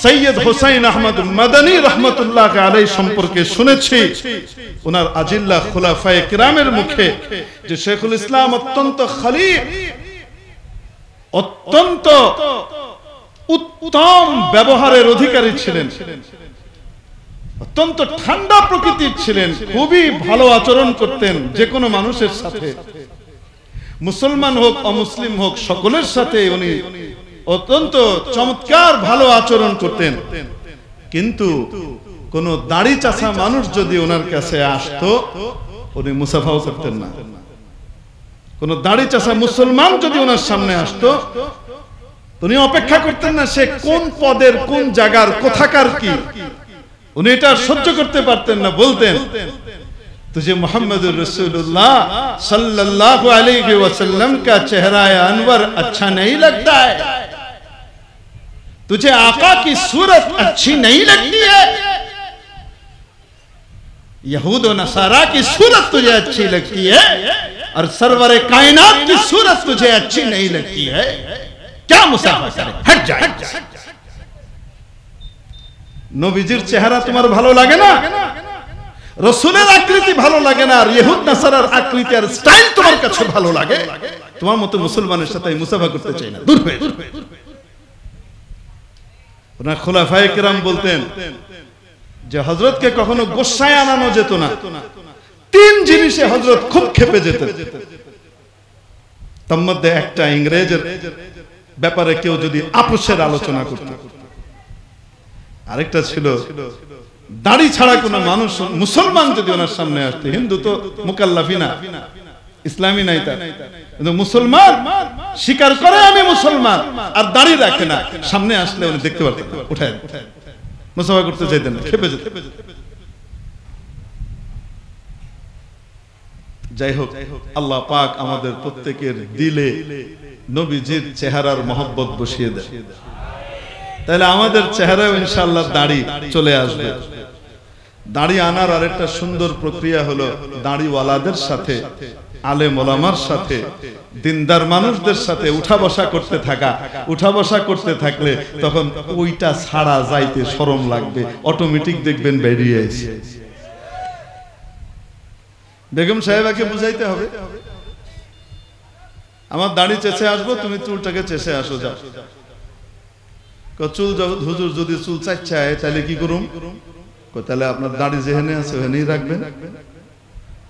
Speaker 1: সৈয়দ হুসাইন আহমদ মাদানী রাহমাতুল্লাহ আলাইহি সম্পর্কে শুনেছি ওনার আজিল্লা খুলাফায়ে কিরামের মুখে যে শাইখুল ইসলাম অত্যন্ত খলিল, অত্যন্ত উত্তম ব্যবহারের অধিকারী ছিলেন, অত্যন্ত ঠান্ডা প্রকৃতির ছিলেন, খুবই ভালো আচরণ করতেন যে কোনো মানুষের সাথে, মুসলমান হোক অমুসলিম হোক সকলের সাথে উনি অত্যন্ত চমৎকার ভালো আচরণ করতেন। কিন্তু কোন দাড়ি চাচা মানুষ যদি ওনার কাছে আসতো উনি মুসাফাও করতেন না। কোন দাড়ি চাচা মুসলমান যদি ওনার সামনে আসতো উনি অপেক্ষা করতেন না সে কোন পদের কোন জায়গার কোথাকার কি, উনি এটা সহ্য করতে পারতেন না। বলতেন तुझे मोहम्मद रसूलुल्लाह सल्लल्लाहु अलैहि वसल्लम का चेहरा अनवर अच्छा नहीं लगता है, तुझे आका की सूरत अच्छी नहीं लगती है, यहूद और नसारा की सूरत तुझे अच्छी लगती है और सरवरे कायनात की सूरत तुझे अच्छी नहीं लगती है, क्या मुसाफा करे, हट जाए। नबीजिर चेहरा तुम्हारा ভালো লাগে না, রসুলের আকৃতি ভালো লাগে না, আর ইহুদ নাসারার আকৃতি আর স্টাইল তোমার কাছে ভালো লাগে, তোমার মতো মুসলমানের সাথে মুসাফা করতে চাই না, দূর হয়ে। ওনার খুলাফায়ে কিরাম বলতেন যে হযরতকে কখনো গোসায় আনানো যেত না, তিন জিনিসে হযরত খুব ক্ষেপে যেতেন। তার মধ্যে একটা ইংরেজের ব্যাপারে কেউ যদি আপোষের আলোচনা করত, আরেকটা ছিল দাড়ি ছাড়া কোন মানুষ মুসলমান যদি ওনার সামনে আসতো, হিন্দু তো মুকাল্লাফি না, ইসলামী নাই তার, কিন্তু মুসলমান স্বীকার করে আমি মুসলমান আর দাড়ি রাখে না, সামনে আসলে উনি দেখতে পারতেন উঠায় মুসাফা করতে চাইতেন না, খেপে যেতেন। যাই হোক, আল্লাহ পাক আমাদের প্রত্যেকের দিলে নবীজির চেহারার মহব্বত বসিয়ে দেয়, তাহলে আমাদের চেহারায় ইনশাআল্লাহ দাড়ি চলে আসবে। দাড়ি আনার আরেকটা সুন্দর প্রক্রিয়া হলো দাড়িওয়ালাদের সাথে, আলেম ওলামার সাথে, দিনদার মানুষদের সাথে উঠা বসা করতে থাকা। উঠা বসা করতে থাকলে তখন ওইটা ছাড়া যাইতে শরম লাগবে, অটোমেটিক দেখবেন বেরিয়ে এসে। বেগম সাহেবাকে বুঝাইতে হবে আমার দাড়ি চেঁচে আসবো, তুমি চুলটাকে চেঁচে আসো, যাও। চুল হুজুর যদি চুল চাচ্ছে তাহলে কি করুম? তাহলে আপনার দাড়ি যেখানে আছে ওখানেই রাখবেন।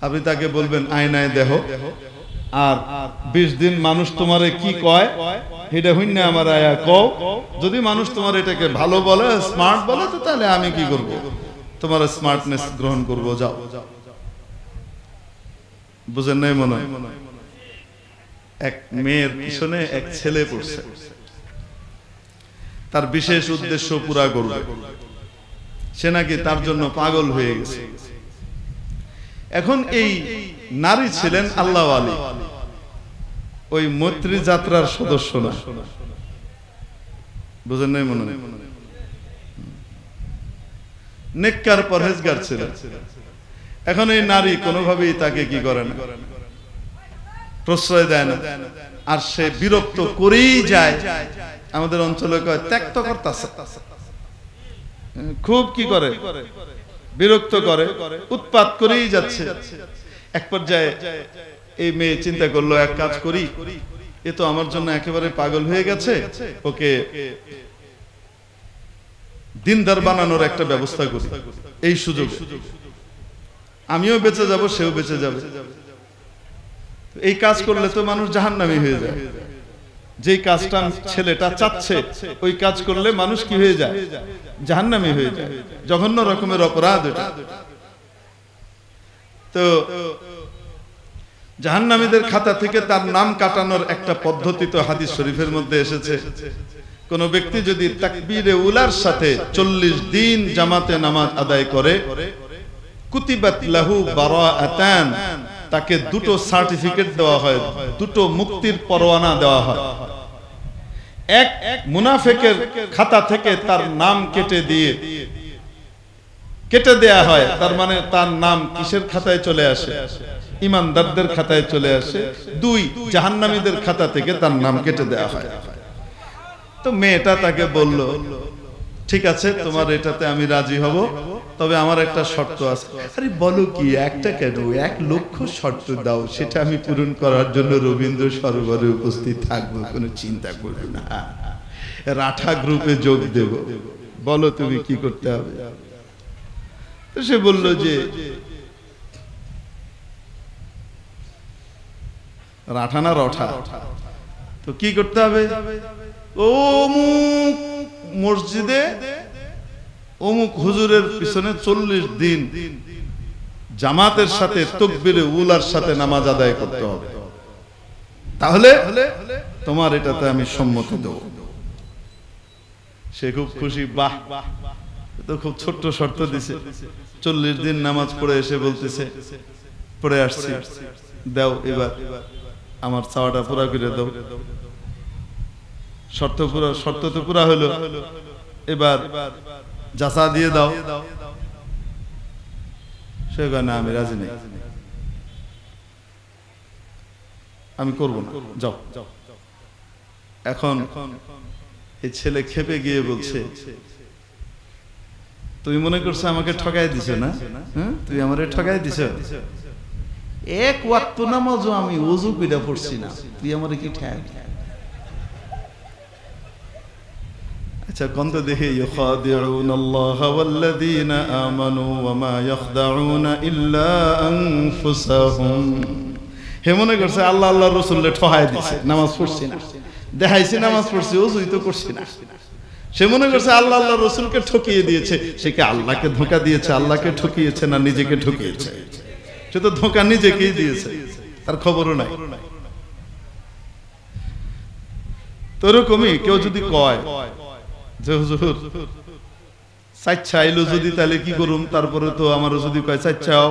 Speaker 1: আপনি তাকে বলবেন আয়নায় দেখো, আর 20 দিন মানুষ তোমারে কি কয় এটা হইনা আমার আয়া কও। যদি মানুষ তোমার এটাকে ভালো বলে, স্মার্ট বলে, তো তাহলে আমি কি করব? তোমার স্মার্টনেস গ্রহণ করব, যাও। বুঝেন নাই মনে হয়? এক মেয়ের পিছনে এক ছেলে পড়ছে, তার বিশেষ উদ্দেশ্য পুরা করবে, সে নাকি তার জন্য পাগল হয়ে গেছে। এখন এই নারী ছিলেন আল্লাহ ওয়ালি, ওই মৈত্রী যাত্রার সদস্য না। বুঝেন নাই মনে হয়? নেককার পরহেজগার ছিলেন। এখন এই নারী কোনোভাবেই তাকে কি করে না, প্রশ্রয় দেয় না, আর সে বিরক্ত করেই যায়। আমাদের অঞ্চলে কয় ত্যাক্ত করতেছে, খুব কি করে বিরক্ত করে, উৎপাত করেই যাচ্ছে। এক পর্যায়ে এই মেয়ে চিন্তা করলো এক কাজ করি, এ তো আমার জন্য একেবারে পাগল হয়ে গেছে, ওকে দিনদার বানানোর একটা ব্যবস্থা করি। এই সুযোগ আমিও বেঁচে যাব, সেও বেঁচে যাবে। এই কাজ করলে তো মানুষ জাহান্নামী হয়ে যায়। যেই কাজটা ছেলেটা চাচ্ছে ওই কাজ করলে মানুষ কি হয়ে যায়? জাহান্নামী হয়ে যায়। জঘন্য রকমের অপরাধ এটা। তো জাহান্নামীদের খাতা থেকে তার নাম কাটানোর একটা পদ্ধতি তো হাদিস শরীফের মধ্যে এসেছে। কোন ব্যক্তি যদি তাকবীরে উলার সাথে 40 দিন জামাতে নামাজ আদায় করে, কুতিবাত লাহু বারাআতান, তাকে দুটো সার্টিফিকেট দেওয়া হয়, দুটো মুক্তির পরোয়ানা দেওয়া হয়। এক মুনাফিকের খাতা থেকে তার নাম কেটে দেয়া হয়, তার মানে তার নাম কিসের খাতায় চলে আসে? ঈমানদারদের খাতায় চলে আসে। দুই, জাহান্নামীদের খাতা থেকে তার নাম কেটে দেয়া হয়। তো মেয়েটা তাকে বলল, ঠিক আছে, তোমার এটাতে আমি রাজি হব, তবে আমার একটা শর্ত আছে। আরে বলো কি? একটা কেন, 1 লক্ষ শর্ত দাও, সেটা আমি পূরণ করার জন্য রবীন্দ্র সরোবরে উপস্থিত থাকবো, কোনো চিন্তা করো না, রাঠা গ্রুপে যোগ দেব, বলো তুমি কি করতে হবে। তো সে বলল যে রাঠা না রঠা, তো কি করতে হবে? অমুক মসজিদে অমুক হুজুরের পিছনে 40 দিন জামাতের সাথে তাকবীরে উলার সাথে নামাজ আদায় করতে হবে, তাহলে তোমার এটাতে আমি সম্মতি দেব। সে খুব খুশি, বাহ, তো খুব ছোট্ট শর্ত দিছে। 40 দিন নামাজ পড়ে এসে বলতেছে, পড়ে আসছি, দাও এবার আমার চাওয়াটা পুরা করে দাও। শর্ত তো পুরা হলো, এবার যাচা দিয়ে দাও। সে কয় না, আমি রাজি নেই, আমি করব না, যাও। এখন এই ছেলে খেপে গিয়ে বলছে, তুমি মনে করছো আমাকে ঠকাই দিছো না? তুই আমারে ঠকাই দিছ। 1 ওয়াক্ত নামাজও আমি ওযু কইরা পড়ছি না, তুই আমারে কি ঠকাই? আচ্ছা, কোন তো দেখে, ইউখাদিউনাল্লাহা ওয়াল্লাযীনা আমানু ওয়া মা ইয়াখদাউনা ইল্লা আনফুসাহুম। হে মনে করছে আল্লাহ আল্লাহর রাসূলকে ঠকাই দিছে, নামাজ পড়ছি না, দেখাইছি নামাজ পড়ছি, ওযুই তো করছি না। সে মনে করছে আল্লাহ আল্লাহর রাসূলকে ঠকিয়ে দিয়েছে। সে কি আল্লাহকে ধোঁকা দিয়েছে? আল্লাহকে ঠকিয়েছে না নিজেকে ঠকিয়েছে? সে তো ধোঁকা নিজেকেই দিয়েছে, তার খবরও নাই। তোরকমই কেউ যদি কয় যে হুজুর চাইচ্ছা আইলো যদি, তাহলে কি করুম? তারপরে তো আমারও যদি কয় চাইচ্ছাও,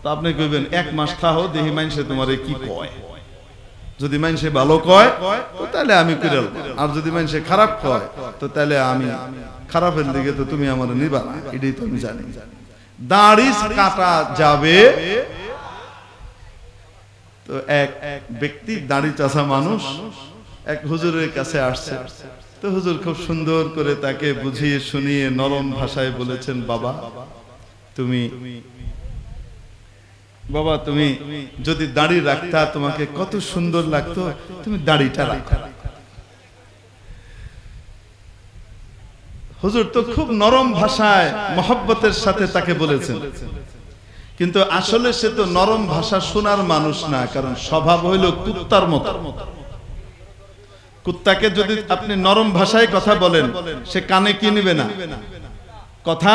Speaker 1: তো আপনি কইবেন 1 মাস থাও, দেখি মানুষে তোমারে কি কয়। যদি মানুষে ভালো কয় তো তাহলে আমি কইরাল, আর যদি মানুষে খারাপ কয় তো তাহলে আমি খারাপের দিকে তো তুমি আমার নিবা না, এটাই তো আমি জানি। দাড়ি কাটা যাবে। তো এক ব্যক্তি দাড়ি চাষা মানুষ এক হুজুরের কাছে আসছে। তো হুজুর খুব সুন্দর করে তাকে বুঝিয়ে শুনিয়ে নরম ভাষায় বলেছেন, বাবা তুমি যদি দাড়ি রাখতা তোমাকে কত সুন্দর লাগতো, তুমি দাড়িটা রাখো। হুজুর তো খুব নরম ভাষায় মহব্বতের সাথে তাকে বলেছেন, কিন্তু আসলে সে তো নরম ভাষা শোনার মানুষ না, কারণ স্বভাব হইল কুত্তার মতো। কুত্তাকে যদি আপনি নরম ভাষায় কথা বলেন, সে কানে কি নিবে না, কথা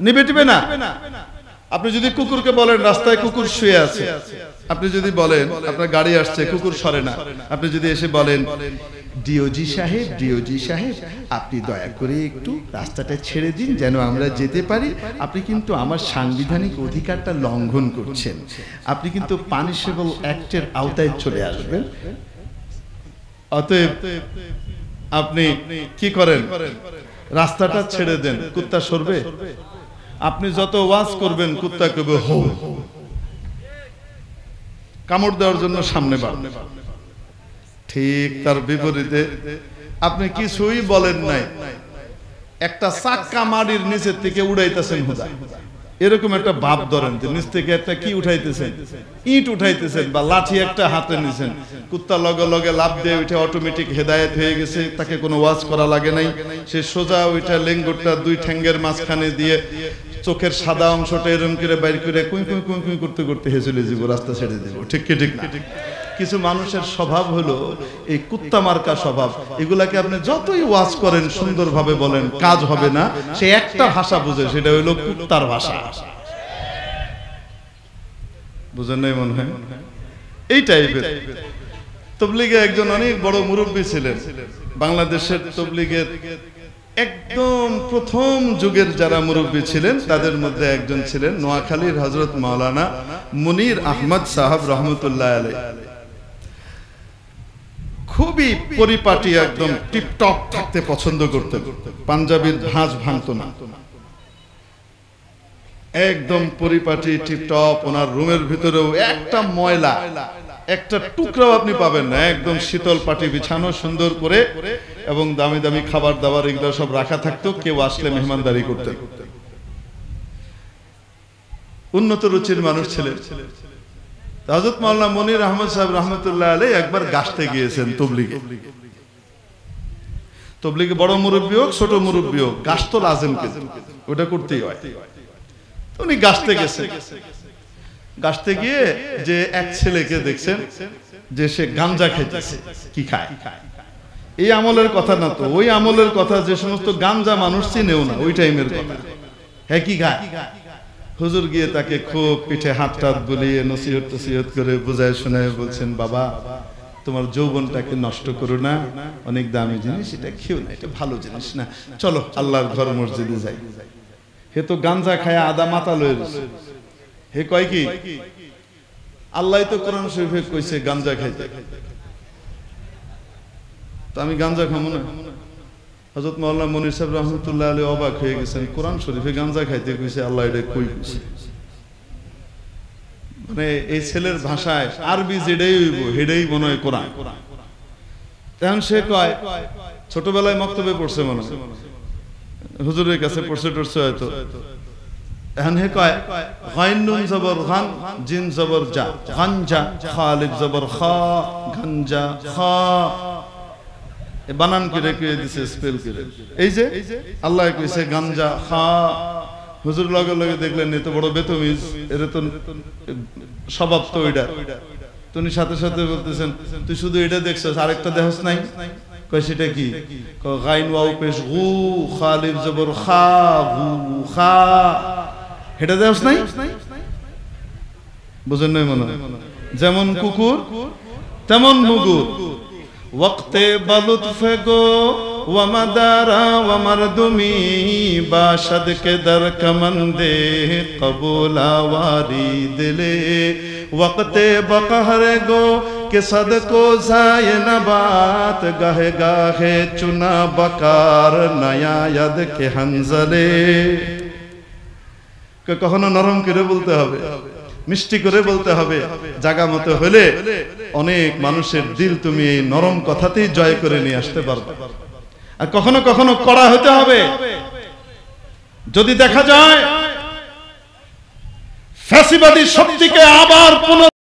Speaker 1: নিবে টিবে না। আপনি যদি কুকুরকে বলেন রাস্তায় কুকুর শুয়ে আছে, আপনি যদি বলেন আপনার গাড়ি আসছে, কুকুর সরে না, আপনি যদি এসে বলেন ডিওজি সাহেব আপনি দয়া করে একটু রাস্তাটা ছেড়ে দিন যেন আমরা যেতে পারি, আপনি কিন্তু আমার সাংবিধানিক অধিকারটা লঙ্ঘন করছেন, আপনি কিন্তু পানিশেবল অ্যাক্টের আওতায় চলে আসবেন, অতএব আপনি কি করেন, রাস্তাটা ছেড়ে দেন। কুত্তা সরবে? আপনি যত ওয়াজ করবেন কুত্তা কবে হো, কামড় দেওয়ার জন্য সামনে বাড়বে। ঠিক তার বিপরীতে আপনি কিছুই বলেন নাই, একটা চাক্কা মাটির নিচের থেকে উড়াইতেছেন হুদা, এরকম একটা ভাব ধরেন যে নিচ থেকে একটা কি উঠাইতেছেন, ইট উঠাইতেছেন বা লাঠি একটা হাতে নিছেন, কুত্তা লগে লগে লাফ দিয়ে ওইটা অটোমেটিক হেদায়েত হয়ে গেছে, তাকে কোনো ওয়াজ করা লাগে নাই, সে সোজা ওইটা লেঙ্গুরটা দুই ঠ্যাঙ্গের মাঝখানে দিয়ে চোখের সাদা অংশটা এরকম করে বাইর করে কুই কুই কুই কুই করতে করতে হেসেলে যাব, রাস্তা ছেড়ে দেবো। ঠিক কি ঠিক না? কিছু মানুষের স্বভাব হলো এই কুত্তা মার্কা স্বভাব, এগুলাকে আপনি যতই ওয়াজ করেন সুন্দরভাবে বলেন কাজ হবে না, সে একটা ভাষা বুঝে, সেটা হলো কুত্তার ভাষা। বুঝেন নাই মনে হয়? এই টাইপের। তবলিগে একজন অনেক বড় মুরব্বী ছিলেন, বাংলাদেশের তবলিগের একদম প্রথম যুগের যারা মুরব্বী ছিলেন তাদের মধ্যে একজন ছিলেন নোয়াখালীর হযরত মাওলানা মুনির আহমদ সাহেব রহমতুল্লাহ আলাইহি। খুবই পরিপাটি, একদম টিপটপ থাকতে পছন্দ করতেন, পাঞ্জাবির ভাঁজ ভাঙতো না, একদম পরিপাটি টিপটপ। ওনার রুমের ভিতরেও একটা ময়লা, একটা টুকরাও আপনি পাবেন না, একদম শীতল পাটি বিছানো সুন্দর করে, এবং দামি দামি খাবার দাবার এগুলো সব রাখা থাকতো, কেউ আসলে মেহমানদারি করতেন। উন্নত রুচির মানুষ ছিলেন। হযরত মাওলানা মুনির আহমদ সাহেব রহমতুল্লাহ আলাইহি একবার গাছতে গিয়েছেন তবলিগে। তবলিগে বড় মুরব্বী হোক ছোট মুরব্বী হোক, গাছ তো লাজেম, ওটা করতেই হয়। উনি গাছতে গেছেন, গাছতে গিয়ে যে এক ছেলেকে দেখছেন যে সে গাঞ্জা খাইতেছে। কি খায়? এই আমলের কথা না তো, ওই আমলের কথা, যে সমস্ত গাঞ্জা মানুষ চিনেও না, ওই টাইমের কথা। হ্যাঁ, কি খায়? হুজুর গিয়ে তাকে খুব পিঠে হাত টাত বুলিয়ে নসিহত করে বুঝায় শোনায় বলছেন, বাবা তোমার যৌবনটাকে নষ্ট করো না, অনেক দামি জিনিস, এটা খেও না, এটা ভালো জিনিস না, চলো আল্লাহর ঘর মসজিদে যাই। হে তো গাঞ্জা খায় আদা মাথা লয়ে গেছে। হে কয় কি, আল্লাহ তো কোরআন শরীফে কইছে গাঞ্জা খাইতে, তো আমি গাঞ্জা খাবো না? হযরত মাওলানা মুনির সাহেব রহমতুল্লাহ আলাইহি অবাক হয়ে গেছেন, কোরআন শরীফে গাঞ্জা খাইতে কইছে, আল্লাহ এটা কই কইছে? মানে এই ছেলের ভাষায় আরবি যেটাই হইব হেডাই মনে হয় কোরআন। তখন সে কয়, ছোটবেলায় মক্তবে পড়ছে মনে হয়, হুজুরের কাছে পড়ছে টড়ছে হয়তো। এখন হে কয়, গাইন নুন জবর গান, জিন জবর জা, গাঞ্জা, খালিফ জবর খা, গাঞ্জা খা। বানান করে কইয়ে দিছে, স্পেল করে। এই যে আল্লাহ কইছে গাঞ্জা খা। হুজুর লগে লগে দেখলেন এত বড় বেতমিজ, এর তো স্বভাব তো ওইটা। তুমি সাথে সাথে বলতেছেন, তুই শুধু এটা দেখছস, আরেকটা দেখছ নাই? কয় সেটা কি? গাইন ওয়াও পেশ গু, খালিফ জবর খা, গু খা, এটা দেখছ নাই? বুঝেন নাই মনে? যেমন কুকুর তেমন মুগুর, ওয়াক্তে বালুতফে গো ওয়ামাদারা ওয়ামারদুমি, বাশদ কে দর কমন্দে কবুলা ওয়ারি দিলে, ওয়াক্তে বকহরে গো কে সদকো জায়ে নবাত, গাহে গাহে চুনা বকার নয়া ইয়াদ কে হানজলে। কখনো নরম করে বলতে হবে, মিষ্টি করে বলতে হবে, জায়গা মতো হলে অনেক মানুষের দিল তুমি এই নরম কথাতেই জয় করে নিয়ে আসতে পারবে। আর কখনো কখনো কড়া হতে হবে। যদি দেখা যায় ফ্যাসিবাদী শক্তিকে আবার